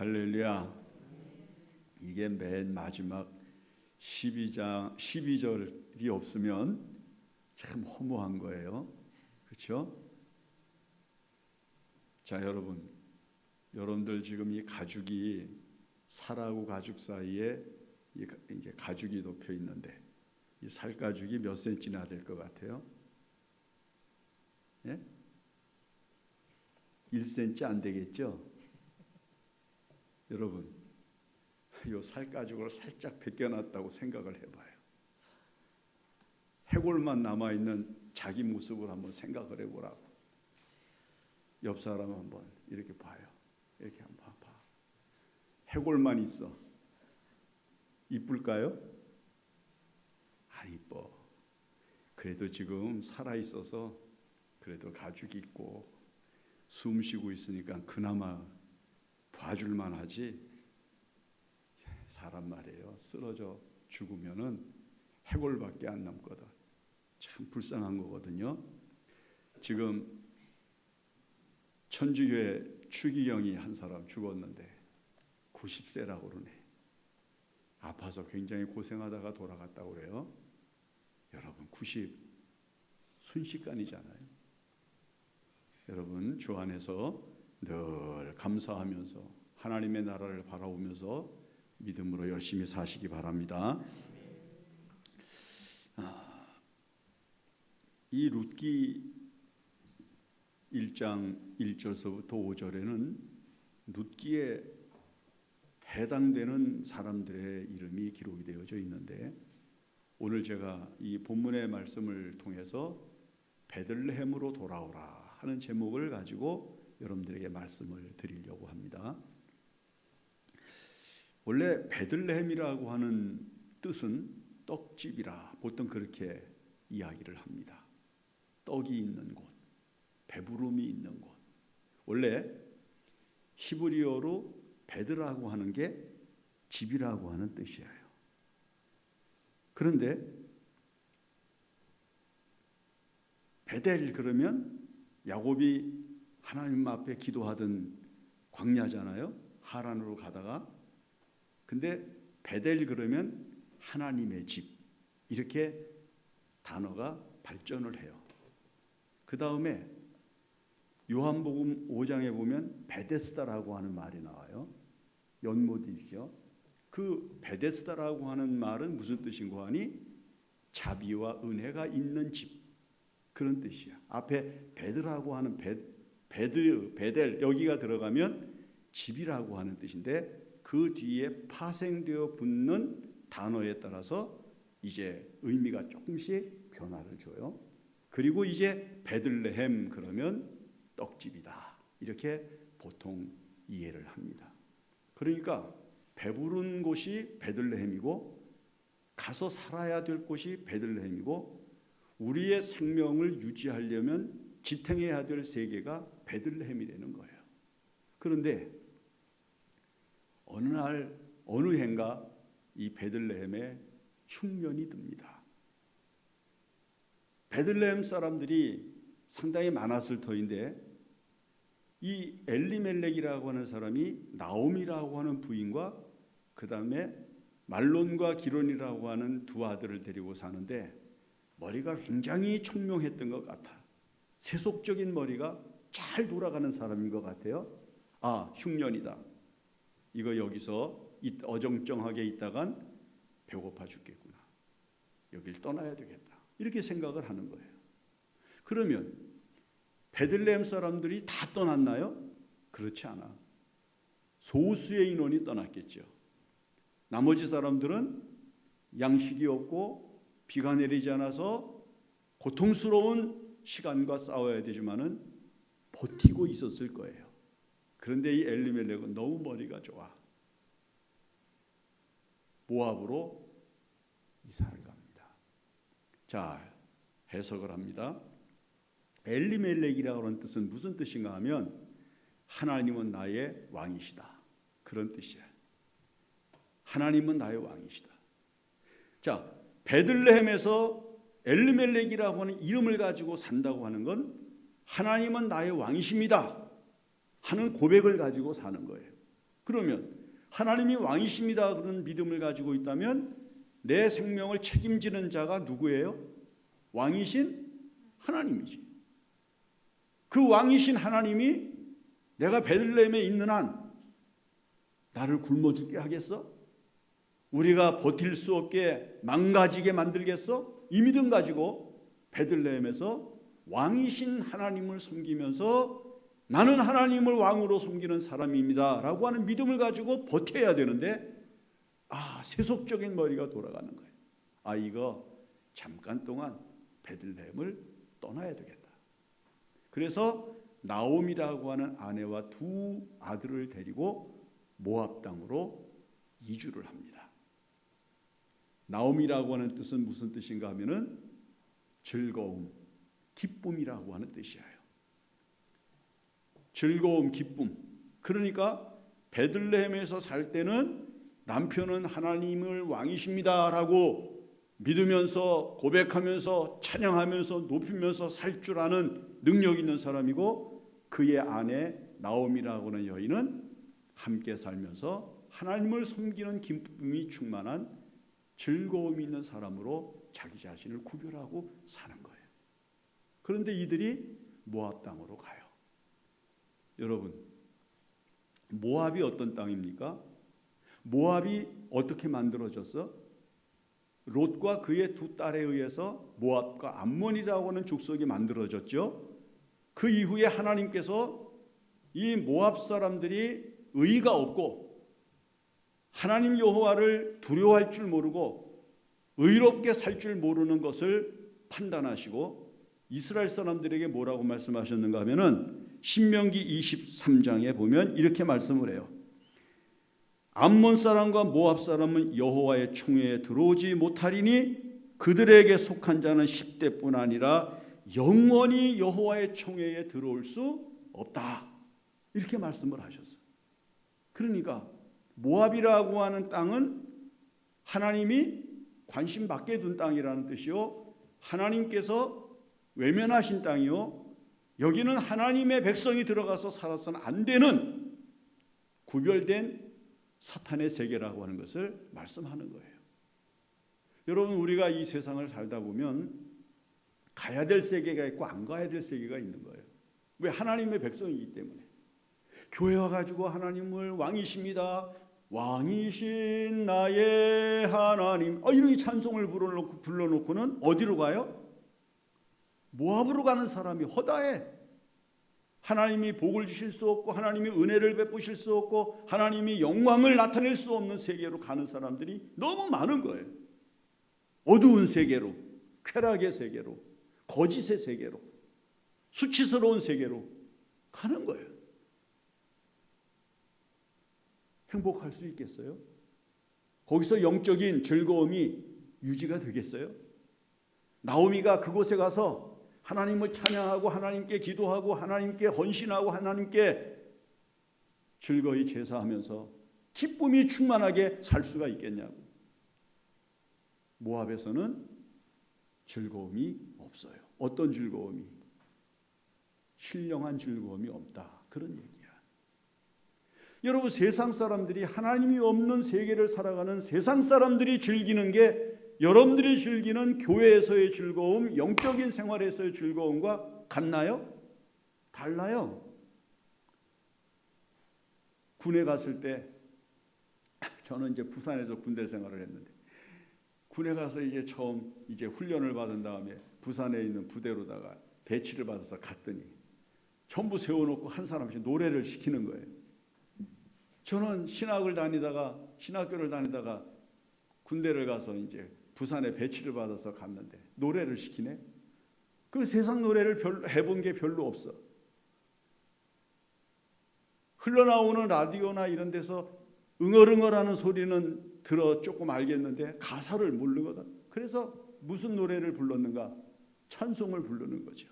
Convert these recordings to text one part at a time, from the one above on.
할렐루야. 이게 맨 마지막 12절이 없으면 참 허무한 거예요. 그렇죠? 자, 여러분들 지금 이 가죽이 살하고 가죽 사이에 이제 가죽이 덮여 있는데 이 살 가죽이 몇 센치나 될 것 같아요? 예? 1cm 안 되겠죠? 여러분, 이 살 가죽을 살짝 벗겨놨다고 생각을 해봐요. 해골만 남아있는 자기 모습을 한번 생각을 해보라고. 옆 사람 한번 이렇게 봐요. 이렇게 한번 봐. 해골만 있어. 이쁠까요? 안 이뻐. 그래도 지금 살아있어서 그래도 가죽이 있고 숨 쉬고 있으니까 그나마 봐줄만 하지. 사람 말이에요. 쓰러져 죽으면은 해골밖에 안 남거든. 참 불쌍한 거거든요. 지금 천주교회 추기경이 한 사람 죽었는데 90세라고 그러네. 아파서 굉장히 고생하다가 돌아갔다고 그래요. 여러분 90 순식간이잖아요. 여러분 주 안에서 늘 감사하면서 하나님의 나라를 바라보면서 믿음으로 열심히 사시기 바랍니다. 이 룻기 1장 1절서부터 5절에는 룻기에 해당되는 사람들의 이름이 기록이 되어져 있는데 오늘 제가 이 본문의 말씀을 통해서 베들레헴으로 돌아오라 하는 제목을 가지고 여러분들에게 말씀을 드리려고 합니다. 원래 베들레헴이라고 하는 뜻은 떡집이라 보통 그렇게 이야기를 합니다. 떡이 있는 곳, 배부름이 있는 곳. 원래 히브리어로 베드라고 하는 게 집이라고 하는 뜻이에요. 그런데 베델 그러면 야곱이 하나님 앞에 기도하던 광야잖아요. 하란으로 가다가. 근데 베델 그러면 하나님의 집. 이렇게 단어가 발전을 해요. 그 다음에 요한복음 5장에 보면 베데스다라고 하는 말이 나와요. 연못이죠. 그 베데스다라고 하는 말은 무슨 뜻인가 하니 자비와 은혜가 있는 집. 그런 뜻이야. 앞에 베드라고 하는 베델 여기가 들어가면 집이라고 하는 뜻인데 그 뒤에 파생되어 붙는 단어에 따라서 이제 의미가 조금씩 변화를 줘요. 그리고 이제 베들레헴 그러면 떡집이다. 이렇게 보통 이해를 합니다. 그러니까 배부른 곳이 베들레헴이고 가서 살아야 될 곳이 베들레헴이고 우리의 생명을 유지하려면 지탱해야 될 세계가 베들레헴이 되는 거예요. 그런데 어느 날 어느 해인가 이 베들레헴에 흉년이 듭니다. 베들레헴 사람들이 상당히 많았을 터인데 이 엘리멜렉이라고 하는 사람이 나옴이라고 하는 부인과 그 다음에 말론과 기론이라고 하는 두 아들을 데리고 사는데 머리가 굉장히 총명했던 것 같아. 세속적인 머리가 잘 돌아가는 사람인 것 같아요. 아, 흉년이다. 이거 여기서 어정쩡하게 있다간 배고파 죽겠구나. 여길 떠나야 되겠다. 이렇게 생각을 하는 거예요. 그러면 베들레헴 사람들이 다 떠났나요? 그렇지 않아. 소수의 인원이 떠났겠죠. 나머지 사람들은 양식이 없고 비가 내리지 않아서 고통스러운 시간과 싸워야 되지만은 버티고 있었을 거예요. 그런데 이 엘리멜렉은 너무 머리가 좋아. 모압으로 이사를 갑니다. 자, 해석을 합니다. 엘리멜렉이라고 하는 뜻은 무슨 뜻인가 하면 하나님은 나의 왕이시다. 그런 뜻이야. 하나님은 나의 왕이시다. 자, 베들레헴에서 엘리멜렉이라고 하는 이름을 가지고 산다고 하는 건 하나님은 나의 왕이십니다 하는 고백을 가지고 사는 거예요. 그러면 하나님이 왕이십니다 그런 믿음을 가지고 있다면 내 생명을 책임지는 자가 누구예요? 왕이신 하나님이지. 그 왕이신 하나님이 내가 베들레헴에 있는 한 나를 굶어 죽게 하겠어? 우리가 버틸 수 없게 망가지게 만들겠어? 이 믿음 가지고 베들레헴에서 왕이신 하나님을 섬기면서 나는 하나님을 왕으로 섬기는 사람입니다 라고 하는 믿음을 가지고 버텨야 되는데 세속적인 머리가 돌아가는 거예요. 이거 잠깐 동안 베들레헴을 떠나야 되겠다. 그래서 나옴이라고 하는 아내와 두 아들을 데리고 모압 땅으로 이주를 합니다. 나옴이라고 하는 뜻은 무슨 뜻인가 하면은 즐거움, 기쁨이라고 하는 뜻이에요. 즐거움, 기쁨. 그러니까 베들레헴에서 살 때는 남편은 하나님을 왕이십니다라고 믿으면서 고백하면서 찬양하면서 높이면서 살 줄 아는 능력 있는 사람이고, 그의 아내 나옴이라고 하는 여인은 함께 살면서 하나님을 섬기는 기쁨이 충만한 즐거움이 있는 사람으로 자기 자신을 구별하고 사는 거예요. 그런데 이들이 모압 땅으로 가요. 여러분, 모압이 어떤 땅입니까? 모압이 어떻게 만들어졌어? 롯과 그의 두 딸에 의해서 모압과 암몬이라고 하는 족속이 만들어졌죠. 그 이후에 하나님께서 이 모압 사람들이 의가 없고 하나님 여호와를 두려워할 줄 모르고 의롭게 살 줄 모르는 것을 판단하시고 이스라엘 사람들에게 뭐라고 말씀하셨는가 하면은 신명기 23장에 보면 이렇게 말씀을 해요. 암몬 사람과 모압 사람은 여호와의 총회에 들어오지 못하리니 그들에게 속한 자는 10대뿐 아니라 영원히 여호와의 총회에 들어올 수 없다. 이렇게 말씀을 하셨어요. 그러니까 모압이라고 하는 땅은 하나님이 관심 받게 둔 땅이라는 뜻이요, 하나님께서 외면하신 땅이요, 여기는 하나님의 백성이 들어가서 살아서는 안 되는 구별된 사탄의 세계라고 하는 것을 말씀하는 거예요. 여러분, 우리가 이 세상을 살다 보면 가야 될 세계가 있고 안 가야 될 세계가 있는 거예요. 왜? 하나님의 백성이기 때문에. 교회 와가지고 하나님을 왕이십니다, 왕이신 나의 하나님, 이렇게 찬송을 불러놓고는 어디로 가요? 모압으로 가는 사람이 허다해. 하나님이 복을 주실 수 없고 하나님이 은혜를 베푸실 수 없고 하나님이 영광을 나타낼 수 없는 세계로 가는 사람들이 너무 많은 거예요. 어두운 세계로, 쾌락의 세계로, 거짓의 세계로, 수치스러운 세계로 가는 거예요. 행복할 수 있겠어요? 거기서 영적인 즐거움이 유지가 되겠어요? 나오미가 그곳에 가서 하나님을 찬양하고 하나님께 기도하고 하나님께 헌신하고 하나님께 즐거이 제사하면서 기쁨이 충만하게 살 수가 있겠냐고. 모압에서는 즐거움이 없어요. 어떤 즐거움이? 신령한 즐거움이 없다, 그런 얘기야. 여러분, 세상 사람들이, 하나님이 없는 세계를 살아가는 세상 사람들이 즐기는 게 여러분들이 즐기는 교회에서의 즐거움, 영적인 생활에서의 즐거움과 같나요? 달라요. 군에 갔을 때, 저는 이제 부산에서 군대 생활을 했는데, 군에 가서 이제 처음 이제 훈련을 받은 다음에 부산에 있는 부대로다가 배치를 받아서 갔더니 전부 세워놓고 한 사람씩 노래를 시키는 거예요. 저는 신학교를 다니다가 군대를 가서 이제 부산에 배치를 받아서 갔는데 노래를 시키네. 그 세상 노래를 별로 해본 게 별로 없어. 흘러나오는 라디오나 이런 데서 응얼응얼하는 소리는 들어 조금 알겠는데 가사를 모르거든. 그래서 무슨 노래를 불렀는가? 찬송을 부르는 거죠.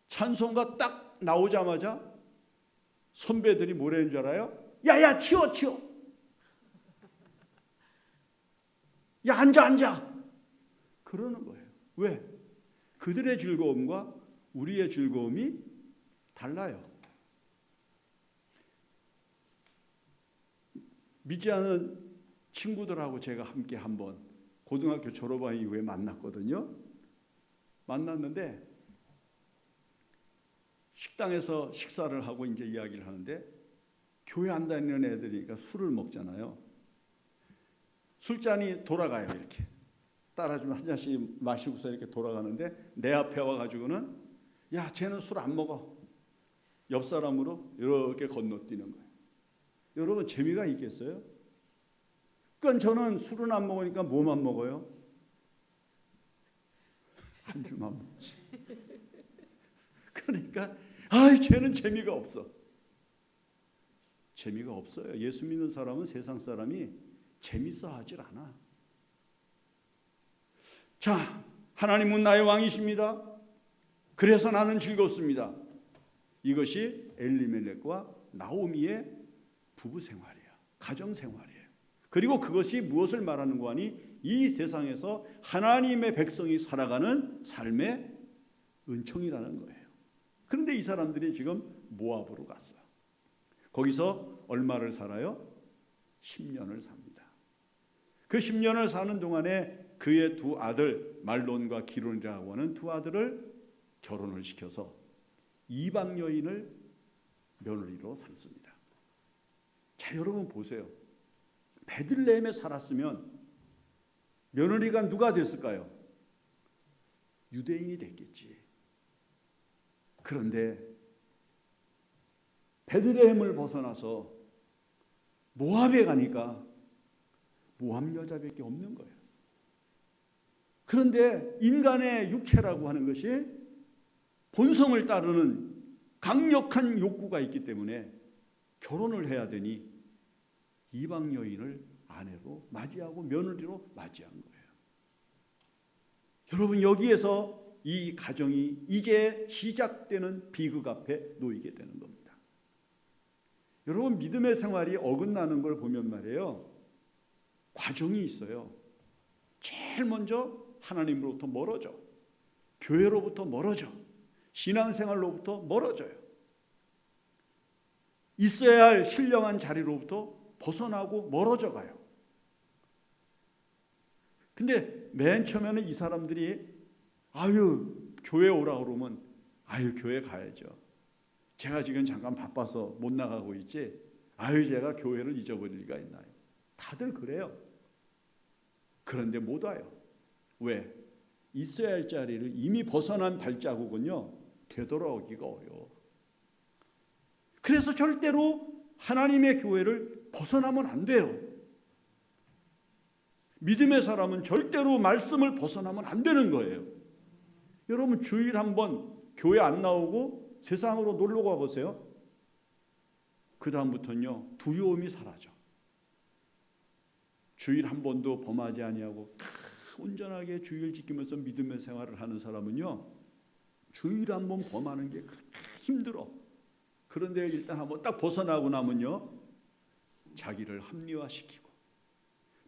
찬송가 딱 나오자마자 선배들이 뭐라는 줄 알아요? 야야, 치워. 야, 앉아. 그러는 거예요. 왜? 그들의 즐거움과 우리의 즐거움이 달라요. 믿지 않은 친구들하고 제가 함께 한번 고등학교 졸업한 이후에 만났거든요. 만났는데 식당에서 식사를 하고 이제 이야기를 하는데 교회 안 다니는 애들이니까 술을 먹잖아요. 술잔이 돌아가요. 이렇게 따라주면 한 잔씩 마시고서 이렇게 돌아가는데 내 앞에 와가지고는 야, 쟤는 술 안 먹어. 옆 사람으로 이렇게 건너뛰는 거예요. 여러분, 재미가 있겠어요? 그러니까 저는 술은 안 먹으니까 뭐만 먹어요? 한 주만 먹지. 그러니까 쟤는 재미가 없어. 재미가 없어요. 예수 믿는 사람은 세상 사람이 재밌어 하질 않아. 자, 하나님은 나의 왕이십니다. 그래서 나는 즐겁습니다. 이것이 엘리멜렉과 나오미의 부부 생활이에요. 가정 생활이에요. 그리고 그것이 무엇을 말하는 거 하니 이 세상에서 하나님의 백성이 살아가는 삶의 은총이라는 거예요. 그런데 이 사람들이 지금 모압으로 갔어요. 거기서 얼마를 살아요? 10년을 삽니다. 그 10년을 사는 동안에 그의 두 아들 말론과 기론이라고 하는 두 아들을 결혼을 시켜서 이방 여인을 며느리로 삼습니다. 자, 여러분 보세요. 베들레헴에 살았으면 며느리가 누가 됐을까요? 유대인이 됐겠지. 그런데 베들레헴을 벗어나서 모압에 가니까 모압 여자밖에 없는 거예요. 그런데 인간의 육체라고 하는 것이 본성을 따르는 강력한 욕구가 있기 때문에 결혼을 해야 되니 이방 여인을 아내로 맞이하고 며느리로 맞이한 거예요. 여러분, 여기에서 이 가정이 이제 시작되는 비극 앞에 놓이게 되는 겁니다. 여러분, 믿음의 생활이 어긋나는 걸 보면 말이에요, 과정이 있어요. 제일 먼저 하나님으로부터 멀어져, 교회로부터 멀어져, 신앙생활로부터 멀어져요. 있어야 할 신령한 자리로부터 벗어나고 멀어져 가요. 근데 맨 처음에는 이 사람들이 교회 오라 그러면 교회 가야죠. 제가 지금 잠깐 바빠서 못 나가고 있지. 제가 교회를 잊어버릴 리가 있나요? 다들 그래요. 그런데 못 와요. 왜? 있어야 할 자리를 이미 벗어난 발자국은요, 되돌아오기가 어려워. 그래서 절대로 하나님의 교회를 벗어나면 안 돼요. 믿음의 사람은 절대로 말씀을 벗어나면 안 되는 거예요. 여러분, 주일 한번 교회 안 나오고 세상으로 놀러 가보세요. 그 다음부터는요, 두려움이 사라져. 주일 한 번도 범하지 아니하고 온전하게 주일 지키면서 믿음의 생활을 하는 사람은요, 주일 한 번 범하는 게 그렇게 힘들어. 그런데 일단 한번 딱 벗어나고 나면요, 자기를 합리화시키고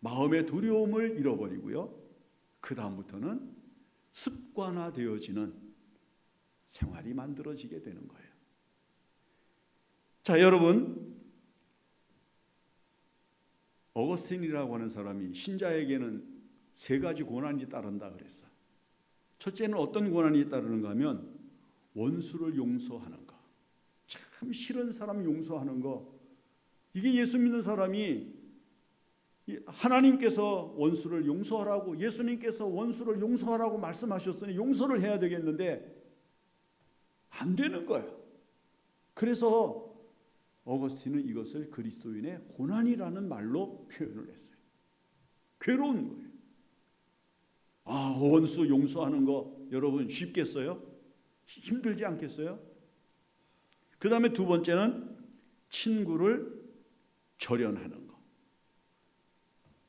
마음의 두려움을 잃어버리고요, 그 다음부터는 습관화되어지는 생활이 만들어지게 되는 거예요. 자, 여러분, 어거스틴이라고 하는 사람이 신자에게는 세 가지 고난이 따른다 그랬어. 첫째는 어떤 고난이 따르는가 하면 원수를 용서하는 거. 참 싫은 사람 용서하는 거. 이게 예수 믿는 사람이 하나님께서 원수를 용서하라고, 예수님께서 원수를 용서하라고 말씀하셨으니 용서를 해야 되겠는데 안 되는 거예요. 그래서 어거스틴은 이것을 그리스도인의 고난이라는 말로 표현을 했어요. 괴로운 거예요. 원수 용서하는 거 여러분 쉽겠어요? 힘들지 않겠어요? 그 다음에 두 번째는 친구를 절연하는 거.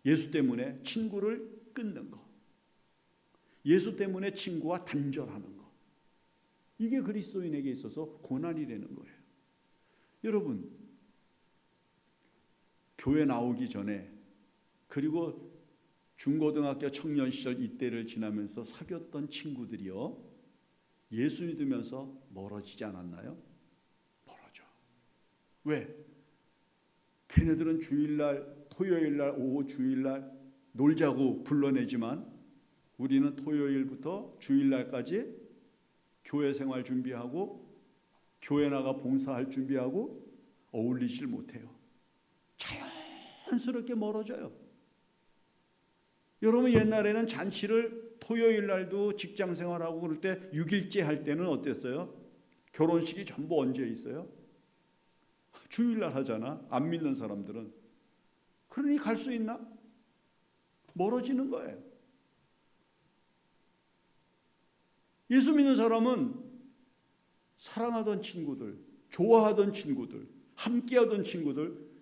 예수 때문에 친구를 끊는 거. 예수 때문에 친구와 단절하는 거. 이게 그리스도인에게 있어서 고난이라는 거예요. 여러분, 교회 나오기 전에, 그리고 중고등학교 청년 시절 이때를 지나면서 사귀었던 친구들이요, 예수 믿으면서 멀어지지 않았나요? 멀어져. 왜? 걔네들은 주일날, 토요일날, 오후 주일날 놀자고 불러내지만 우리는 토요일부터 주일날까지 교회 생활 준비하고 교회 나가 봉사할 준비하고 어울리질 못해요. 자연스럽게 멀어져요. 여러분, 옛날에는 잔치를 토요일 날도 직장 생활하고 그럴 때 6일째 할 때는 어땠어요? 결혼식이 전부 언제 있어요? 주일날 하잖아. 안 믿는 사람들은. 그러니 갈 수 있나? 멀어지는 거예요. 예수 믿는 사람은 사랑하던 친구들, 좋아하던 친구들, 함께하던 친구들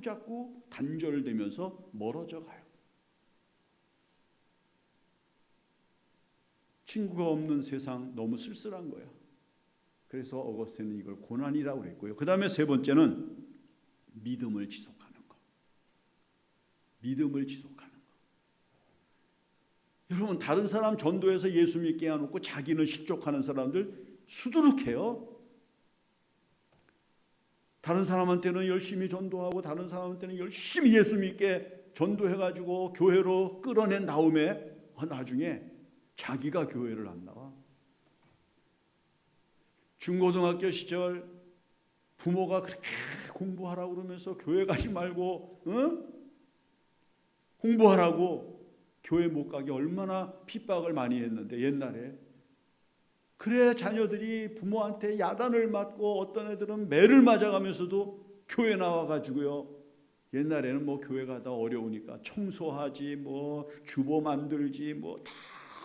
자꾸 단절되면서 멀어져 가요. 친구가 없는 세상 너무 쓸쓸한 거야. 그래서 어거스틴은 이걸 고난이라고 그랬고요. 그 다음에 세 번째는 믿음을 지속하는 거. 믿음을 지속하는 거. 여러분, 다른 사람 전도해서 예수 믿게 해놓고 자기는 실족하는 사람들 수두룩해요. 다른 사람한테는 열심히 전도하고 다른 사람한테는 열심히 예수 믿게 전도해가지고 교회로 끌어낸 다음에 나중에 자기가 교회를 안 나와. 중고등학교 시절 부모가 그렇게 공부하라고 그러면서 교회 가지 말고 공부하라고 교회 못 가게 얼마나 핍박을 많이 했는데 옛날에. 그래 자녀들이 부모한테 야단을 맞고 어떤 애들은 매를 맞아가면서도 교회 나와가지고요. 옛날에는 뭐 교회 가다 어려우니까 청소하지 뭐 주보 만들지 뭐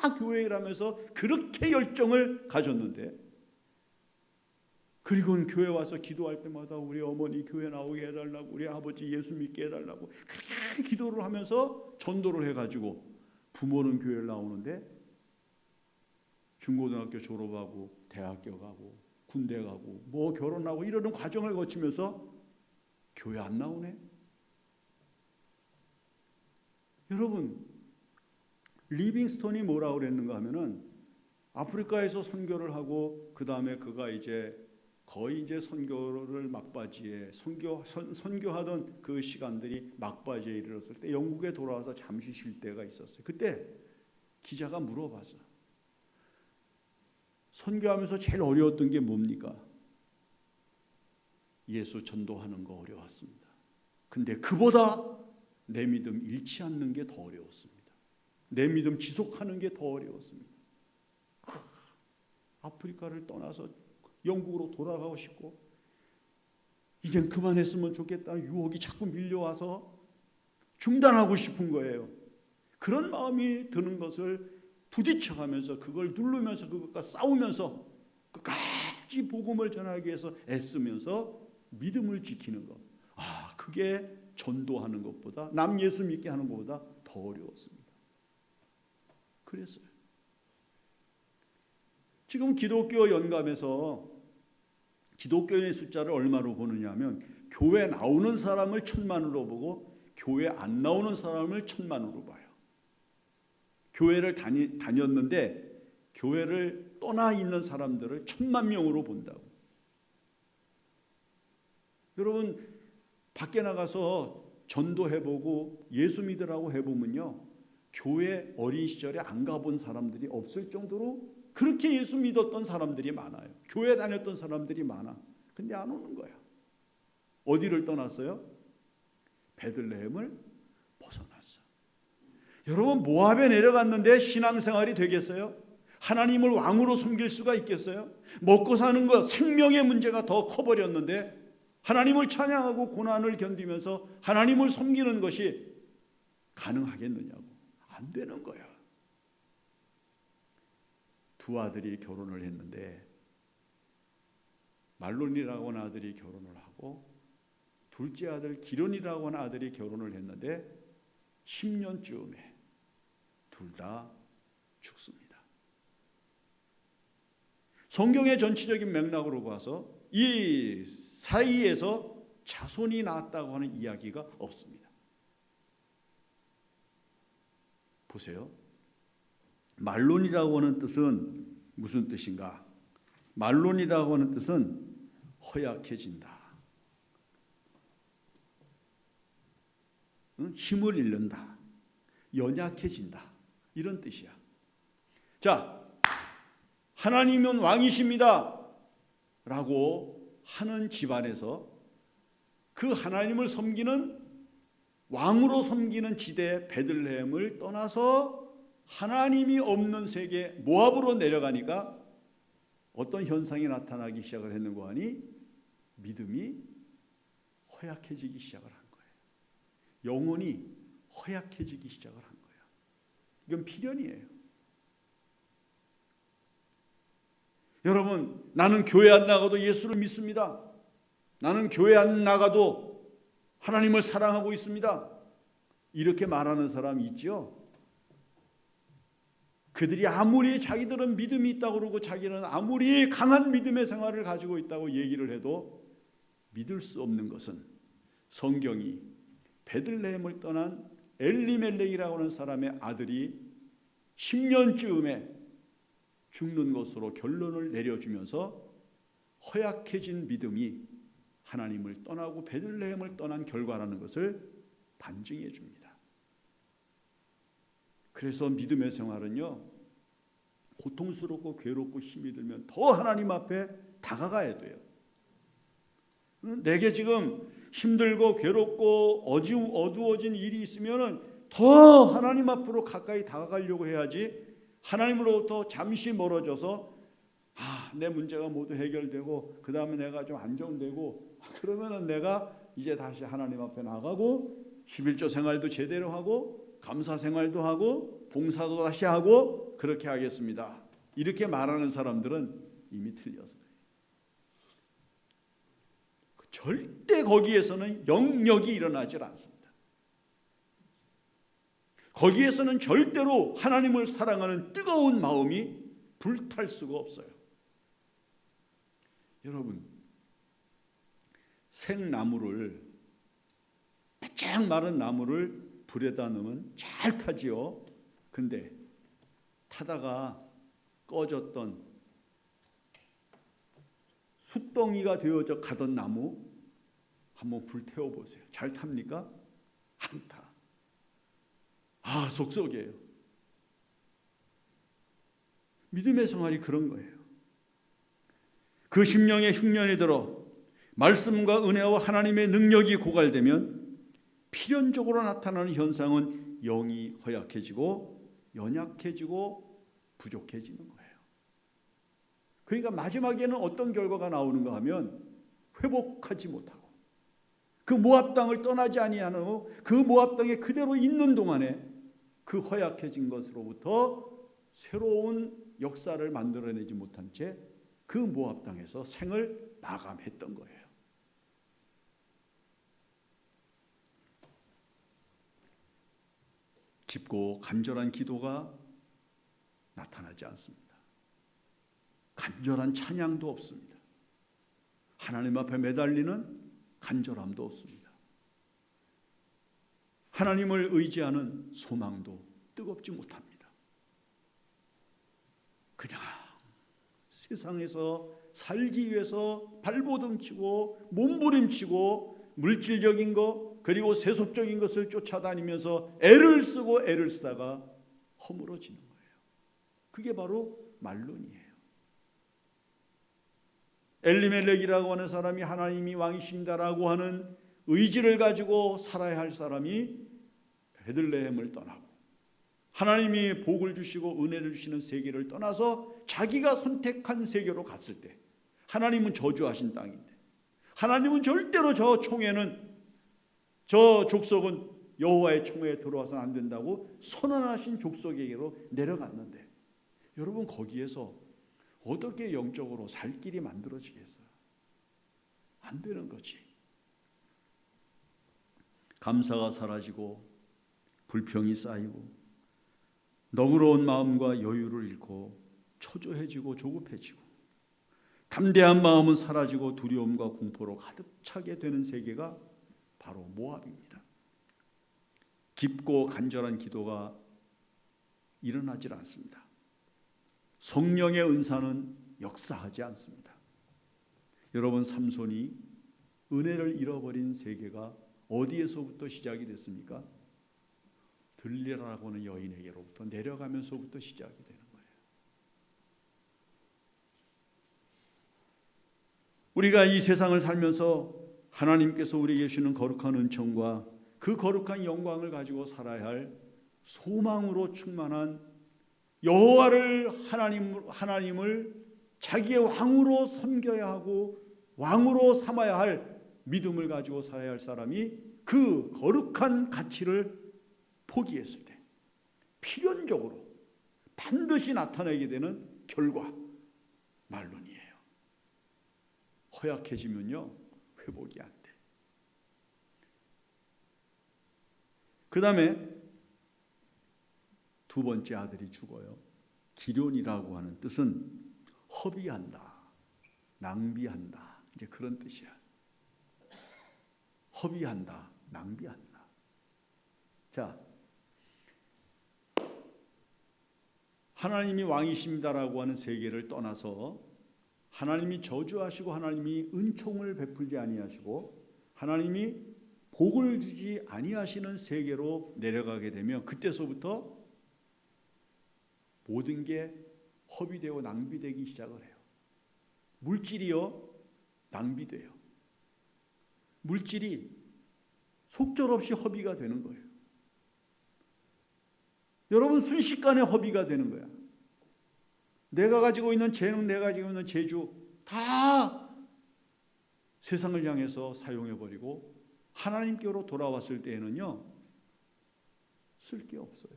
다 교회 일하면서 그렇게 열정을 가졌는데, 그리고는 교회 와서 기도할 때마다 우리 어머니 교회 나오게 해달라고, 우리 아버지 예수 믿게 해달라고 그렇게 기도를 하면서 전도를 해가지고 부모는 교회를 나오는데 중고등학교 졸업하고 대학교 가고 군대 가고 뭐 결혼하고 이러는 과정을 거치면서 교회 안 나오네. 여러분, 리빙스톤이 뭐라고 그랬는가 하면은 아프리카에서 선교를 하고 그 다음에 그가 이제 거의 이제 선교를 막바지에 선교하던 그 시간들이 막바지에 이르렀을 때 영국에 돌아와서 잠시 쉴 때가 있었어요. 그때 기자가 물어봤어. 선교하면서 제일 어려웠던 게 뭡니까? 예수 전도하는 거 어려웠습니다. 근데 그보다 내 믿음 잃지 않는 게 더 어려웠습니다. 내 믿음 지속하는 게 더 어려웠습니다. 아프리카를 떠나서 영국으로 돌아가고 싶고 이젠 그만했으면 좋겠다는 유혹이 자꾸 밀려와서 중단하고 싶은 거예요. 그런 마음이 드는 것을 부딪혀가면서 그걸 누르면서 그것과 싸우면서 끝까지 복음을 전하기 위해서 애쓰면서 믿음을 지키는 것. 그게 전도하는 것보다 남 예수 믿게 하는 것보다 더 어려웠습니다. 그랬어요. 지금 기독교 연감에서 기독교인의 숫자를 얼마로 보느냐 하면 교회 나오는 사람을 1000만으로 보고 교회 안 나오는 사람을 1000만으로 봐요. 교회를 다녔는데 교회를 떠나 있는 사람들을 1000만 명으로 본다고. 여러분, 밖에 나가서 전도해보고 예수 믿으라고 해보면요, 교회 어린 시절에 안 가본 사람들이 없을 정도로 그렇게 예수 믿었던 사람들이 많아요. 교회 다녔던 사람들이 많아. 근데 안 오는 거야. 어디를 떠났어요? 베들레헴을 벗어났어. 여러분, 모압에 내려갔는데 신앙생활이 되겠어요? 하나님을 왕으로 섬길 수가 있겠어요? 먹고 사는 것, 생명의 문제가 더 커버렸는데 하나님을 찬양하고 고난을 견디면서 하나님을 섬기는 것이 가능하겠느냐고. 안 되는 거야. 두 아들이 결혼을 했는데 말론이라고 하는 아들이 결혼을 하고 둘째 아들 기론이라고 하는 아들이 결혼을 했는데 10년쯤에 둘 다 죽습니다. 성경의 전체적인 맥락으로 봐서 이 사이에서 자손이 나왔다고 하는 이야기가 없습니다. 보세요. 말론이라고 하는 뜻은 무슨 뜻인가? 말론이라고 하는 뜻은 허약해진다. 힘을 잃는다, 연약해진다, 이런 뜻이야. 자, 하나님은 왕이십니다 라고 하는 집안에서 그 하나님을 섬기는, 왕으로 섬기는 지대 베들레헴을 떠나서 하나님이 없는 세계 모압으로 내려가니까 어떤 현상이 나타나기 시작을 했는가 하니 믿음이 허약해지기 시작을 한 거예요. 영혼이 허약해지기 시작을 한 거예요. 이건 필연이에요. 여러분, 나는 교회 안 나가도 예수를 믿습니다. 나는 교회 안 나가도 하나님을 사랑하고 있습니다. 이렇게 말하는 사람 있죠? 그들이 아무리 자기들은 믿음이 있다고 그러고 자기는 아무리 강한 믿음의 생활을 가지고 있다고 얘기를 해도 믿을 수 없는 것은 성경이 베들레헴을 떠난 엘리멜렉이라고 하는 사람의 아들이 10년쯤에 죽는 것으로 결론을 내려주면서 허약해진 믿음이 하나님을 떠나고 베들레헴을 떠난 결과라는 것을 반증해 줍니다. 그래서 믿음의 생활은요, 고통스럽고 괴롭고 힘이 들면 더 하나님 앞에 다가가야 돼요. 내게 지금 힘들고 괴롭고 어두워진 일이 있으면 더 하나님 앞으로 가까이 다가가려고 해야지, 하나님으로부터 잠시 멀어져서 내 문제가 모두 해결되고 그 다음에 내가 좀 안정되고 그러면은 내가 이제 다시 하나님 앞에 나가고 11조 생활도 제대로 하고 감사 생활도 하고 봉사도 다시 하고 그렇게 하겠습니다. 이렇게 말하는 사람들은 이미 틀려서 절대 거기에서는 영역이 일어나질 않습니다. 거기에서는 절대로 하나님을 사랑하는 뜨거운 마음이 불탈 수가 없어요. 여러분, 생나무를, 바짝 마른 나무를 불에다 넣으면 잘 타지요. 근데 타다가 꺼졌던 숯덩이가 되어져 가던 나무 한번 불 태워보세요. 잘 탑니까? 안 타. 속속이에요. 믿음의 생활이 그런 거예요. 그 심령의 흉년이 들어 말씀과 은혜와 하나님의 능력이 고갈되면 필연적으로 나타나는 현상은 영이 허약해지고 연약해지고 부족해지는 거예요. 그러니까 마지막에는 어떤 결과가 나오는가 하면 회복하지 못하고 그 모압 땅을 떠나지 아니하는 후 그 모압 땅에 그대로 있는 동안에 그 허약해진 것으로부터 새로운 역사를 만들어내지 못한 채 그 모압 땅에서 생을 마감했던 거예요. 깊고 간절한 기도가 나타나지 않습니다. 간절한 찬양도 없습니다. 하나님 앞에 매달리는 간절함도 없습니다. 하나님을 의지하는 소망도 뜨겁지 못합니다. 그냥 세상에서 살기 위해서 발버둥치고 몸부림치고 물질적인 것 그리고 세속적인 것을 쫓아다니면서 애를 쓰고 애를 쓰다가 허물어지는 거예요. 그게 바로 말론이에요. 엘리멜렉이라고 하는 사람이 하나님이 왕이십니다라고 하는 의지를 가지고 살아야 할 사람이 베들레헴을 떠나고 하나님이 복을 주시고 은혜를 주시는 세계를 떠나서 자기가 선택한 세계로 갔을 때 하나님은 저주하신 땅인데 하나님은 절대로 저 족속은 여호와의 총회에 들어와서는 안 된다고 선언하신 족속에게로 내려갔는데 여러분 거기에서 어떻게 영적으로 살 길이 만들어지겠어요? 안 되는 거지. 감사가 사라지고 불평이 쌓이고 너그러운 마음과 여유를 잃고 초조해지고 조급해지고 담대한 마음은 사라지고 두려움과 공포로 가득 차게 되는 세계가 바로 모압입니다. 깊고 간절한 기도가 일어나질 않습니다. 성령의 은사는 역사하지 않습니다. 여러분 삼손이 은혜를 잃어버린 세계가 어디에서부터 시작이 됐습니까? 들리라라고 하는 여인에게로부터 내려가면서부터 시작이 되는 거예요. 우리가 이 세상을 살면서 하나님께서 우리에게 주시는 거룩한 은총과 그 거룩한 영광을 가지고 살아야 할 소망으로 충만한 여호와를 하나님을 자기의 왕으로 섬겨야 하고 왕으로 삼아야 할 믿음을 가지고 살아야 할 사람이 그 거룩한 가치를 포기했을 때 필연적으로 반드시 나타나게 되는 결과 말론이에요. 허약해지면요 회복이 안 돼. 그 다음에 두 번째 아들이 죽어요. 기련이라고 하는 뜻은 허비한다, 낭비한다, 이제 그런 뜻이야. 허비한다, 낭비한다. 자, 하나님이 왕이십니다라고 하는 세계를 떠나서 하나님이 저주하시고 하나님이 은총을 베풀지 아니하시고 하나님이 복을 주지 아니하시는 세계로 내려가게 되면 그때서부터 모든 게 허비되고 낭비되기 시작을 해요. 물질이요 낭비돼요. 물질이 속절없이 허비가 되는 거예요. 여러분 순식간에 허비가 되는 거야. 내가 가지고 있는 재능, 내가 가지고 있는 재주 다 세상을 향해서 사용해버리고 하나님께로 돌아왔을 때에는요 쓸 게 없어요.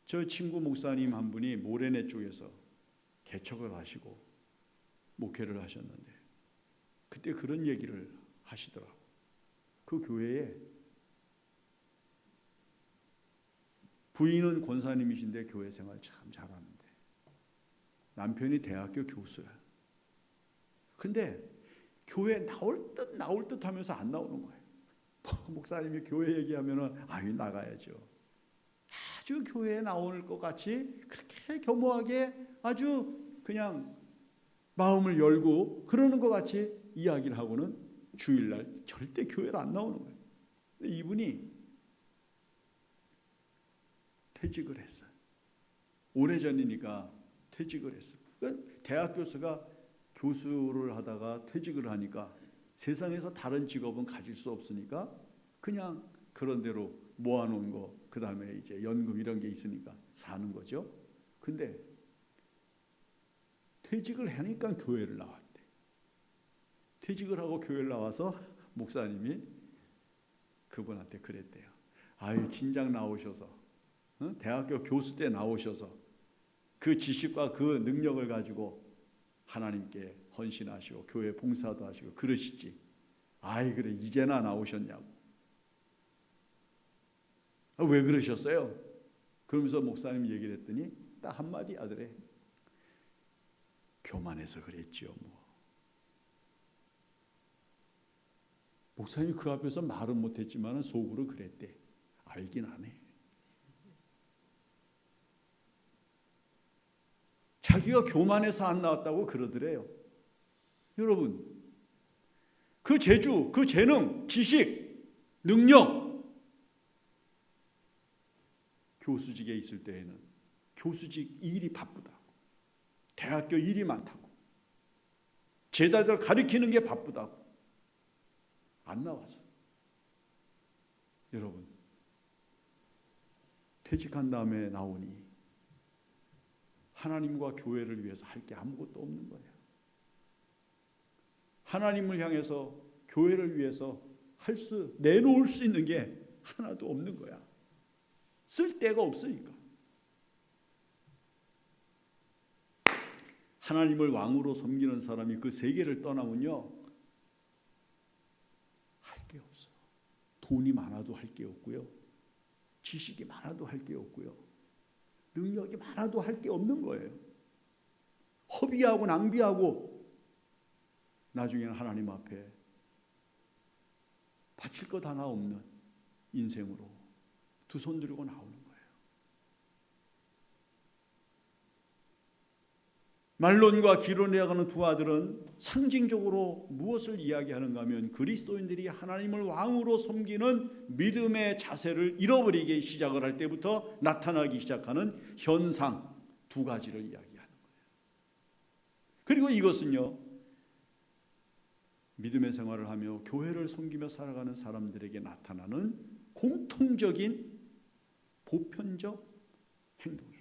저 친구 목사님 한 분이 모래내 쪽에서 개척을 하시고 목회를 하셨는데 그때 그런 얘기를 하시더라고. 그 교회에 부인은 권사님이신데 교회 생활 참 잘하는데 남편이 대학교 교수야. 근데 교회 나올 듯 하면서 안 나오는 거예요. 목사님이 교회 얘기하면은 아유 나가야죠. 아주 교회에 나올 것 같이 그렇게 겸허하게 아주 그냥 마음을 열고 그러는 것 같이 이야기를 하고는 주일날 절대 교회를 안 나오는 거예요. 근데 이분이 퇴직을 했어요. 오래전이니까 퇴직을 했어요. 그러니까 대학 교수가 교수를 하다가 퇴직을 하니까 세상에서 다른 직업은 가질 수 없으니까 그냥 그런 대로 모아놓은 거, 그 다음에 이제 연금 이런 게 있으니까 사는 거죠. 근데 퇴직을 하니까 교회를 나왔대. 퇴직을 하고 교회를 나와서 목사님이 그분한테 그랬대요. 아유 진작 나오셔서 대학교 교수 때 나오셔서 그 지식과 그 능력을 가지고 하나님께 헌신하시고 교회 봉사도 하시고 그러시지. 아이 그래 이제나 나오셨냐고. 왜 그러셨어요? 그러면서 목사님이 얘기를 했더니 딱 한마디 하더래. 교만해서 그랬지요. 뭐. 목사님이 그 앞에서 말은 못했지만 속으로 그랬대. 알긴 안 해. 자기가 교만해서 안 나왔다고 그러더래요. 여러분 그 재주, 그 재능, 지식, 능력 교수직에 있을 때에는 교수직 일이 바쁘다고 대학교 일이 많다고 제자들 가르치는 게 바쁘다고 안 나와서 여러분 퇴직한 다음에 나오니 하나님과 교회를 위해서 할 게 아무것도 없는 거예요. 하나님을 향해서 교회를 위해서 내놓을 수 있는 게 하나도 없는 거야. 쓸 데가 없으니까. 하나님을 왕으로 섬기는 사람이 그 세계를 떠나면요 할 게 없어. 돈이 많아도 할 게 없고요. 지식이 많아도 할 게 없고요. 능력이 많아도 할 게 없는 거예요. 허비하고 낭비하고 나중에는 하나님 앞에 바칠 것 하나 없는 인생으로 두 손 들고 나오는 거예요. 말론과 기론이라고 하는 두 아들은 상징적으로 무엇을 이야기하는가 하면 그리스도인들이 하나님을 왕으로 섬기는 믿음의 자세를 잃어버리기 시작을 할 때부터 나타나기 시작하는 현상 두 가지를 이야기하는 거예요. 그리고 이것은요, 믿음의 생활을 하며 교회를 섬기며 살아가는 사람들에게 나타나는 공통적인 보편적 행동이에요.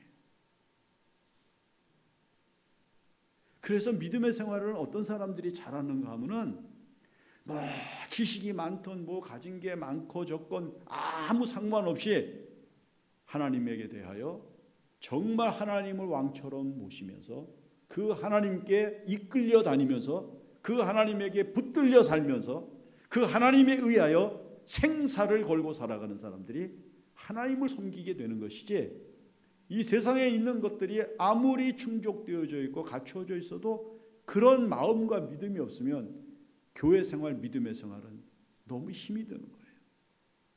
그래서 믿음의 생활을 어떤 사람들이 잘하는가 하면은 뭐 지식이 많든 뭐 가진 게 많고 적건 아무 상관없이 하나님에게 대하여 정말 하나님을 왕처럼 모시면서 그 하나님께 이끌려 다니면서 그 하나님에게 붙들려 살면서 그 하나님에 의하여 생사를 걸고 살아가는 사람들이 하나님을 섬기게 되는 것이지, 이 세상에 있는 것들이 아무리 충족되어져 있고 갖추어져 있어도 그런 마음과 믿음이 없으면 교회 생활, 믿음의 생활은 너무 힘이 드는 거예요.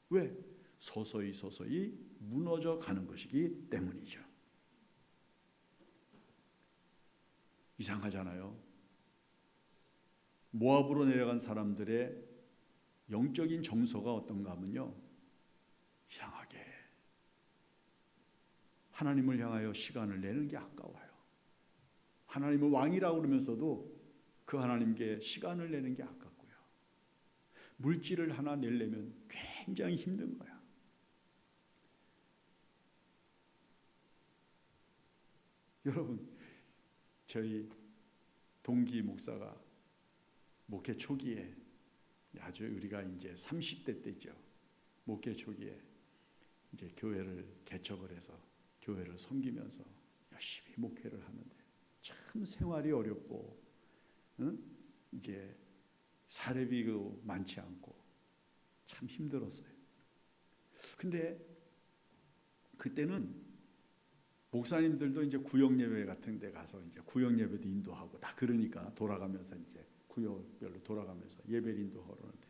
왜? 서서히 무너져 가는 것이기 때문이죠. 이상하잖아요. 모압으로 내려간 사람들의 영적인 정서가 어떤가 하면요, 이상하게 하나님을 향하여 시간을 내는 게 아까워요. 하나님을 왕이라고 그러면서도 그 하나님께 시간을 내는 게 아깝고요. 물질을 하나 내려면 굉장히 힘든 거야. 여러분, 저희 동기 목사가 목회 초기에, 아주 우리가 이제 30대 때죠. 목회 초기에 이제 교회를 개척을 해서 교회를 섬기면서 열심히 목회를 하는데 참 생활이 어렵고, 이제 사례비도 많지 않고 참 힘들었어요. 근데 그때는 목사님들도 이제 구역 예배 같은 데 가서 이제 구역 예배도 인도하고 다 그러니까 돌아가면서 이제 구역별로 돌아가면서 예배를 인도하러 오는데,